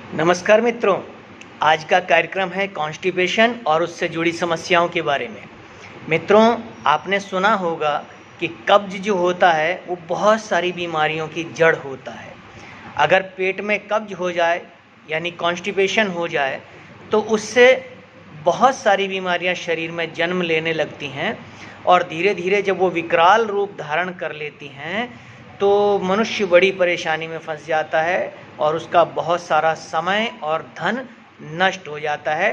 नमस्कार मित्रों। आज का कार्यक्रम है कॉन्स्टिपेशन और उससे जुड़ी समस्याओं के बारे में। मित्रों, आपने सुना होगा कि कब्ज जो होता है वो बहुत सारी बीमारियों की जड़ होता है। अगर पेट में कब्ज हो जाए यानी कॉन्स्टिपेशन हो जाए तो उससे बहुत सारी बीमारियां शरीर में जन्म लेने लगती हैं और धीरे धीरे जब वो विकराल रूप धारण कर लेती हैं तो मनुष्य बड़ी परेशानी में फंस जाता है और उसका बहुत सारा समय और धन नष्ट हो जाता है।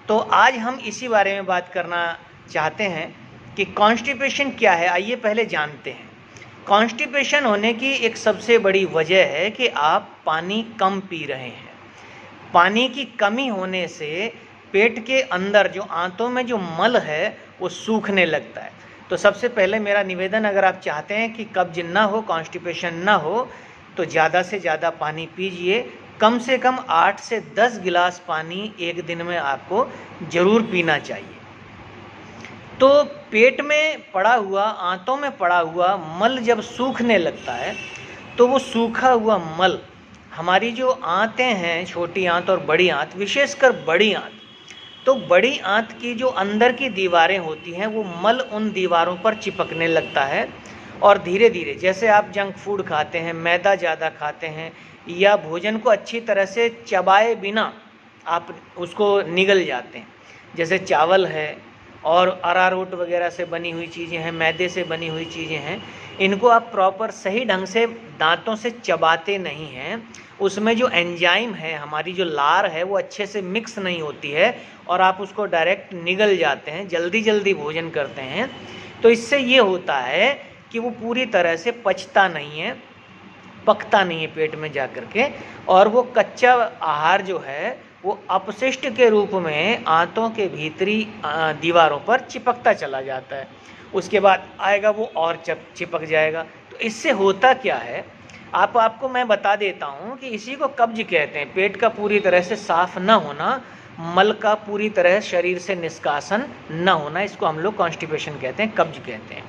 तो आज हम इसी बारे में बात करना चाहते हैं कि कॉन्स्टिपेशन क्या है। आइए पहले जानते हैं। कॉन्स्टिपेशन होने की एक सबसे बड़ी वजह है कि आप पानी कम पी रहे हैं। पानी की कमी होने से पेट के अंदर जो आंतों में जो मल है वो सूखने लगता है। तो सबसे पहले मेरा निवेदन, अगर आप चाहते हैं कि कब्ज ना हो, कॉन्स्टिपेशन ना हो, तो ज़्यादा से ज़्यादा पानी पीजिए। कम से कम 8 से 10 गिलास पानी एक दिन में आपको ज़रूर पीना चाहिए। तो पेट में पड़ा हुआ, आंतों में पड़ा हुआ मल जब सूखने लगता है तो वो सूखा हुआ मल हमारी जो आंतें हैं, छोटी आंत और बड़ी आंत, विशेषकर बड़ी आंत, तो बड़ी आंत की जो अंदर की दीवारें होती हैं वो मल उन दीवारों पर चिपकने लगता है और धीरे धीरे, जैसे आप जंक फूड खाते हैं, मैदा ज़्यादा खाते हैं या भोजन को अच्छी तरह से चबाए बिना आप उसको निगल जाते हैं, जैसे चावल है और अरारोट वगैरह से बनी हुई चीज़ें हैं, मैदे से बनी हुई चीज़ें हैं, इनको आप प्रॉपर सही ढंग से दांतों से चबाते नहीं हैं, उसमें जो एंजाइम है, हमारी जो लार है, वो अच्छे से मिक्स नहीं होती है और आप उसको डायरेक्ट निगल जाते हैं, जल्दी जल्दी भोजन करते हैं। तो इससे ये होता है कि वो पूरी तरह से पचता नहीं है, पकता नहीं है पेट में जा कर के, और वो कच्चा आहार जो है वो अपशिष्ट के रूप में आंतों के भीतरी दीवारों पर चिपकता चला जाता है। उसके बाद आएगा वो और चिपक जाएगा। तो इससे होता क्या है, आपको मैं बता देता हूँ कि इसी को कब्ज कहते हैं। पेट का पूरी तरह से साफ न होना, मल का पूरी तरह शरीर से निष्कासन न होना, इसको हम लोग कॉन्स्टिपेशन कहते हैं, कब्ज कहते हैं।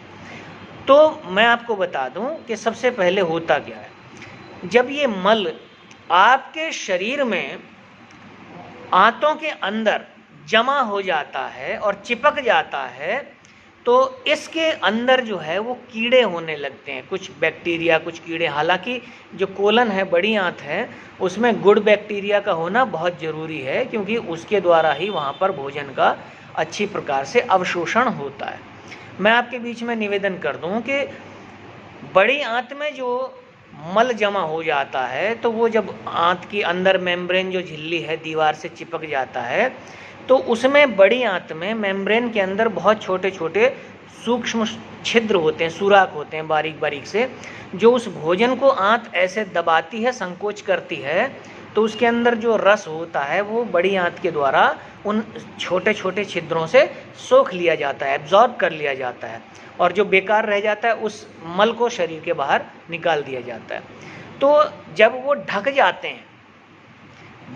तो मैं आपको बता दूं कि सबसे पहले होता क्या है। जब ये मल आपके शरीर में आंतों के अंदर जमा हो जाता है और चिपक जाता है तो इसके अंदर जो है वो कीड़े होने लगते हैं, कुछ बैक्टीरिया, कुछ कीड़े। हालांकि जो कोलन है, बड़ी आंत है, उसमें गुड बैक्टीरिया का होना बहुत ज़रूरी है क्योंकि उसके द्वारा ही वहाँ पर भोजन का अच्छी प्रकार से अवशोषण होता है। मैं आपके बीच में निवेदन कर दूं कि बड़ी आंत में जो मल जमा हो जाता है तो वो जब आंत की अंदर मेम्ब्रेन जो झिल्ली है दीवार से चिपक जाता है तो उसमें, बड़ी आंत में मेम्ब्रेन के अंदर बहुत छोटे छोटे सूक्ष्म छिद्र होते हैं, सुराख होते हैं बारीक बारीक से, जो उस भोजन को आंत ऐसे दबाती है, संकोच करती है, तो उसके अंदर जो रस होता है वो बड़ी आंत के द्वारा उन छोटे छोटे छिद्रों से सोख लिया जाता है, एब्जॉर्ब कर लिया जाता है, और जो बेकार रह जाता है उस मल को शरीर के बाहर निकाल दिया जाता है। तो जब वो ढक जाते हैं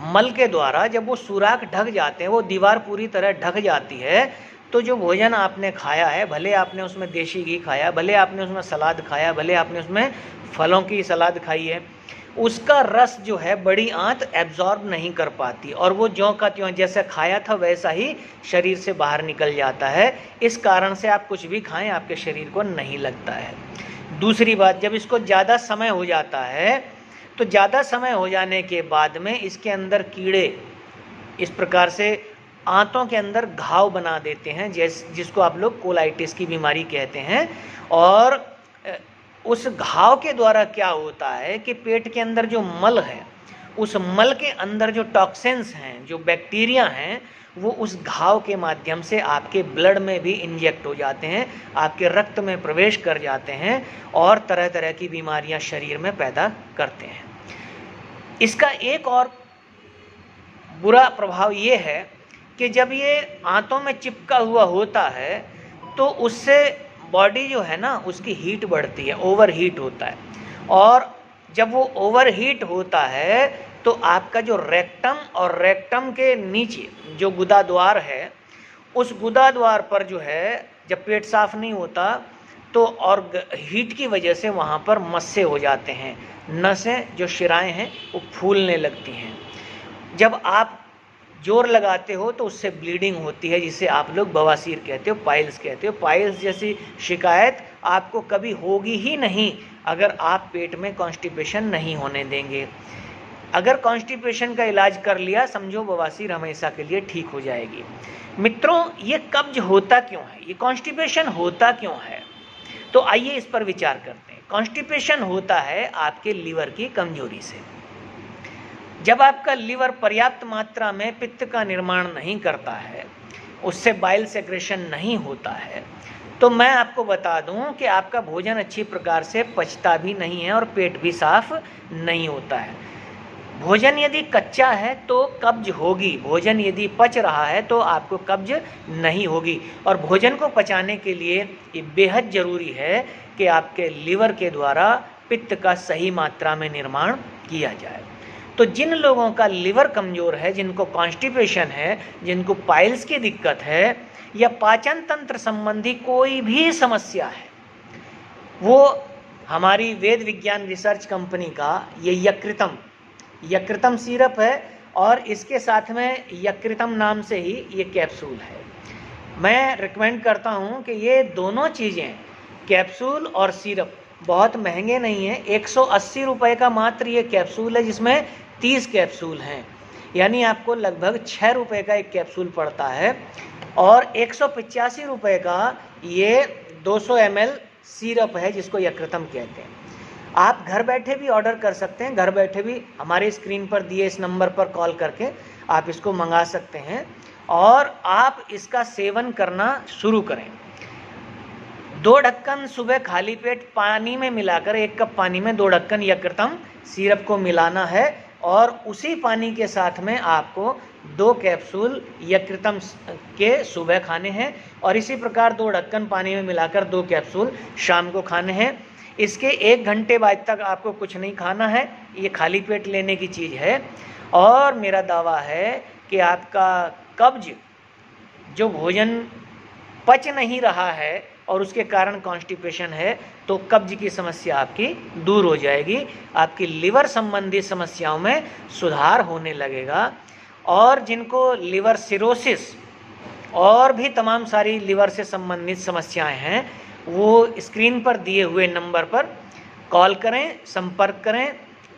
मल के द्वारा, जब वो सुराख ढक जाते हैं, वो दीवार पूरी तरह ढक जाती है, तो जो भोजन आपने खाया है, भले आपने उसमें देशी घी खाया, भले आपने उसमें सलाद खाया, भले आपने उसमें फलों की सलाद खाई है, उसका रस जो है बड़ी आंत एब्जॉर्ब नहीं कर पाती और वो ज्यों का त्यों जैसे खाया था वैसा ही शरीर से बाहर निकल जाता है। इस कारण से आप कुछ भी खाएं आपके शरीर को नहीं लगता है। दूसरी बात, जब इसको ज़्यादा समय हो जाता है तो ज़्यादा समय हो जाने के बाद में इसके अंदर कीड़े इस प्रकार से आंतों के अंदर घाव बना देते हैं, जिसको आप लोग कोलाइटिस की बीमारी कहते हैं। और उस घाव के द्वारा क्या होता है कि पेट के अंदर जो मल है, उस मल के अंदर जो टॉक्सिन्स हैं, जो बैक्टीरिया हैं, वो उस घाव के माध्यम से आपके ब्लड में भी इंजेक्ट हो जाते हैं, आपके रक्त में प्रवेश कर जाते हैं और तरह तरह की बीमारियां शरीर में पैदा करते हैं। इसका एक और बुरा प्रभाव ये है कि जब ये आंतों में चिपका हुआ होता है तो उससे बॉडी जो है ना उसकी हीट बढ़ती है, ओवर हीट होता है, और जब वो ओवर हीट होता है तो आपका जो रेक्टम और रेक्टम के नीचे जो गुदाद्वार है, उस गुदाद्वार पर जो है, जब पेट साफ नहीं होता तो और हीट की वजह से वहाँ पर मस्से हो जाते हैं, नसें जो शिराएं हैं वो फूलने लगती हैं। जब आप जोर लगाते हो तो उससे ब्लीडिंग होती है, जिसे आप लोग बवासीर कहते हो, पाइल्स कहते हो। पाइल्स जैसी शिकायत आपको कभी होगी ही नहीं अगर आप पेट में कॉन्स्टिपेशन नहीं होने देंगे। अगर कॉन्स्टिपेशन का इलाज कर लिया, समझो बवासीर हमेशा के लिए ठीक हो जाएगी। मित्रों, ये कब्ज होता क्यों है, ये कॉन्स्टिपेशन होता क्यों है, तो आइए इस पर विचार करते हैं। कॉन्स्टिपेशन होता है आपके लीवर की कमजोरी से। जब आपका लीवर पर्याप्त मात्रा में पित्त का निर्माण नहीं करता है, उससे बाइल सेक्रेशन नहीं होता है, तो मैं आपको बता दूं कि आपका भोजन अच्छी प्रकार से पचता भी नहीं है और पेट भी साफ नहीं होता है। भोजन यदि कच्चा है तो कब्ज होगी, भोजन यदि पच रहा है तो आपको कब्ज नहीं होगी। और भोजन को पचाने के लिए ये बेहद ज़रूरी है कि आपके लीवर के द्वारा पित्त का सही मात्रा में निर्माण किया जाए। तो जिन लोगों का लीवर कमज़ोर है, जिनको कॉन्स्टिपेशन है, जिनको पाइल्स की दिक्कत है या पाचन तंत्र संबंधी कोई भी समस्या है, वो हमारी वेद विज्ञान रिसर्च कंपनी का ये यकृतम सिरप है और इसके साथ में यकृतम नाम से ही ये कैप्सूल है। मैं रिकमेंड करता हूँ कि ये दोनों चीज़ें, कैप्सूल और सिरप, बहुत महंगे नहीं हैं। 180 रुपये का मात्र ये कैप्सूल है, जिसमें 30 कैप्सूल हैं, यानी आपको लगभग 6 रुपये का एक कैप्सूल पड़ता है। और 185 रुपये का ये 200 ml सिरप है, जिसको यकृतम कहते हैं। आप घर बैठे भी ऑर्डर कर सकते हैं, घर बैठे भी हमारे स्क्रीन पर दिए इस नंबर पर कॉल करके आप इसको मंगा सकते हैं और आप इसका सेवन करना शुरू करें। 2 ढक्कन सुबह खाली पेट पानी में मिलाकर, 1 कप पानी में 2 ढक्कन यकृतम सिरप को मिलाना है और उसी पानी के साथ में आपको 2 कैप्सूल यकृतम के सुबह खाने हैं और इसी प्रकार 2 ढक्कन पानी में मिलाकर 2 कैप्सूल शाम को खाने हैं। इसके 1 घंटे बाद तक आपको कुछ नहीं खाना है, ये खाली पेट लेने की चीज़ है। और मेरा दावा है कि आपका कब्ज, जो भोजन पच नहीं रहा है और उसके कारण कॉन्स्टिपेशन है, तो कब्ज की समस्या आपकी दूर हो जाएगी, आपकी लिवर संबंधी समस्याओं में सुधार होने लगेगा। और जिनको लिवर सिरोसिस और भी तमाम सारी लिवर से संबंधित समस्याएं हैं, वो स्क्रीन पर दिए हुए नंबर पर कॉल करें, संपर्क करें।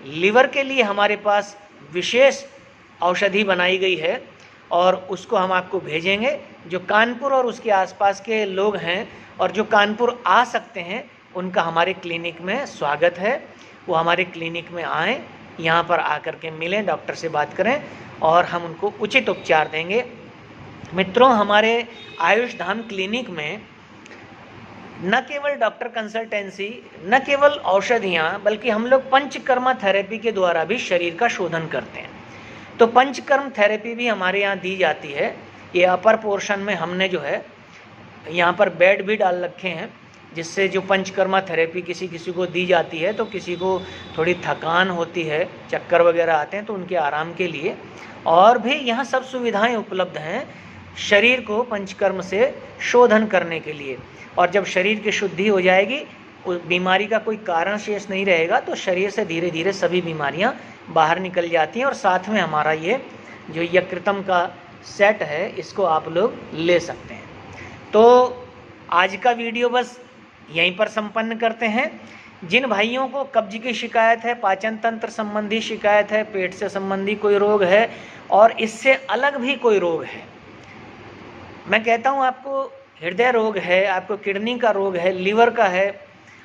लिवर के लिए हमारे पास विशेष औषधि बनाई गई है और उसको हम आपको भेजेंगे। जो कानपुर और उसके आसपास के लोग हैं और जो कानपुर आ सकते हैं, उनका हमारे क्लिनिक में स्वागत है। वो हमारे क्लिनिक में आएँ, यहाँ पर आकर के मिलें, डॉक्टर से बात करें और हम उनको उचित उपचार देंगे। मित्रों, हमारे आयुष धाम क्लिनिक में न केवल डॉक्टर कंसल्टेंसी, न केवल औषधियाँ, बल्कि हम लोग पंचकर्मा थेरेपी के द्वारा भी शरीर का शोधन करते हैं। तो पंचकर्म थेरेपी भी हमारे यहाँ दी जाती है। ये अपर पोर्शन में हमने जो है यहाँ पर बेड भी डाल रखे हैं, जिससे जो पंचकर्मा थेरेपी किसी किसी को दी जाती है, तो किसी को थोड़ी थकान होती है, चक्कर वगैरह आते हैं, तो उनके आराम के लिए और भी यहाँ सब सुविधाएं उपलब्ध हैं शरीर को पंचकर्म से शोधन करने के लिए। और जब शरीर की शुद्धि हो जाएगी, बीमारी का कोई कारण शेष नहीं रहेगा, तो शरीर से धीरे धीरे सभी बीमारियां बाहर निकल जाती हैं। और साथ में हमारा ये जो यकृतम का सेट है, इसको आप लोग ले सकते हैं। तो आज का वीडियो बस यहीं पर संपन्न करते हैं। जिन भाइयों को कब्ज की शिकायत है, पाचन तंत्र संबंधी शिकायत है, पेट से संबंधी कोई रोग है और इससे अलग भी कोई रोग है, मैं कहता हूँ आपको हृदय रोग है, आपको किडनी का रोग है, लीवर का है,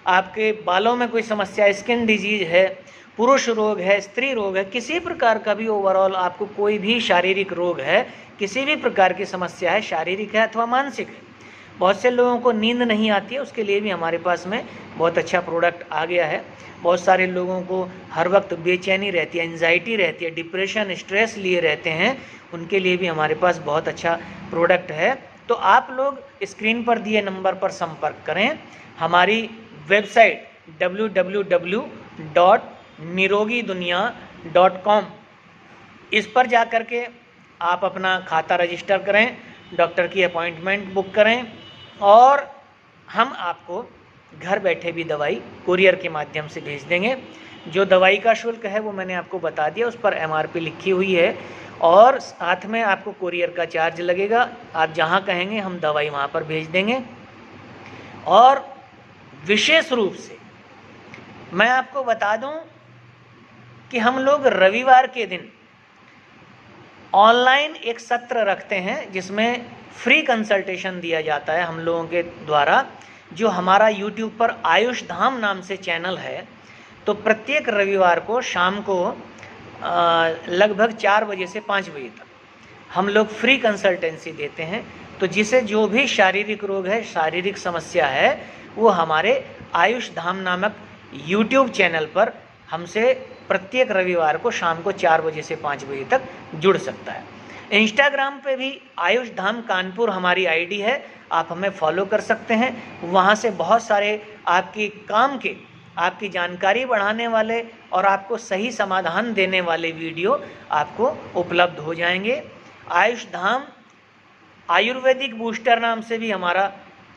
आपके बालों में कोई समस्या, स्किन डिजीज है, पुरुष रोग है, स्त्री रोग है, किसी प्रकार का भी ओवरऑल आपको कोई भी शारीरिक रोग है, किसी भी प्रकार की समस्या है, शारीरिक है अथवा मानसिक है। बहुत से लोगों को नींद नहीं आती है, उसके लिए भी हमारे पास में बहुत अच्छा प्रोडक्ट आ गया है। बहुत सारे लोगों को हर वक्त बेचैनी रहती है, एंजाइटी रहती है, डिप्रेशन, स्ट्रेस लिए रहते हैं, उनके लिए भी हमारे पास बहुत अच्छा प्रोडक्ट है। तो आप लोग स्क्रीन पर दिए नंबर पर संपर्क करें। हमारी वेबसाइट www.nirogidunia.com, इस पर जा कर के आप अपना खाता रजिस्टर करें, डॉक्टर की अपॉइंटमेंट बुक करें और हम आपको घर बैठे भी दवाई कुरियर के माध्यम से भेज देंगे। जो दवाई का शुल्क है वो मैंने आपको बता दिया, उस पर MRP लिखी हुई है और साथ में आपको कोरियर का चार्ज लगेगा। आप जहाँ कहेंगे हम दवाई वहाँ पर भेज देंगे। और विशेष रूप से मैं आपको बता दूं कि हम लोग रविवार के दिन ऑनलाइन एक सत्र रखते हैं जिसमें फ्री कंसल्टेशन दिया जाता है हम लोगों के द्वारा, जो हमारा YouTube पर आयुष धाम नाम से चैनल है। तो प्रत्येक रविवार को शाम को लगभग 4 बजे से 5 बजे तक हम लोग फ्री कंसल्टेंसी देते हैं। तो जिसे जो भी शारीरिक रोग है, शारीरिक समस्या है, वो हमारे आयुष धाम नामक YouTube चैनल पर हमसे प्रत्येक रविवार को शाम को 4 बजे से 5 बजे तक जुड़ सकता है। इंस्टाग्राम पे भी आयुष धाम कानपुर हमारी आईडी है, आप हमें फॉलो कर सकते हैं। वहाँ से बहुत सारे आपकी काम के, आपकी जानकारी बढ़ाने वाले और आपको सही समाधान देने वाले वीडियो आपको उपलब्ध हो जाएंगे। आयुष धाम आयुर्वेदिक बूस्टर नाम से भी हमारा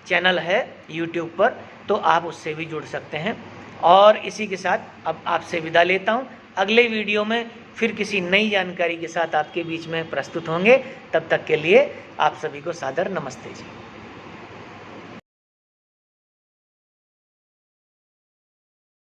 चैनल है YouTube पर, तो आप उससे भी जुड़ सकते हैं। और इसी के साथ अब आपसे विदा लेता हूं। अगले वीडियो में फिर किसी नई जानकारी के साथ आपके बीच में प्रस्तुत होंगे। तब तक के लिए आप सभी को सादर नमस्ते जी।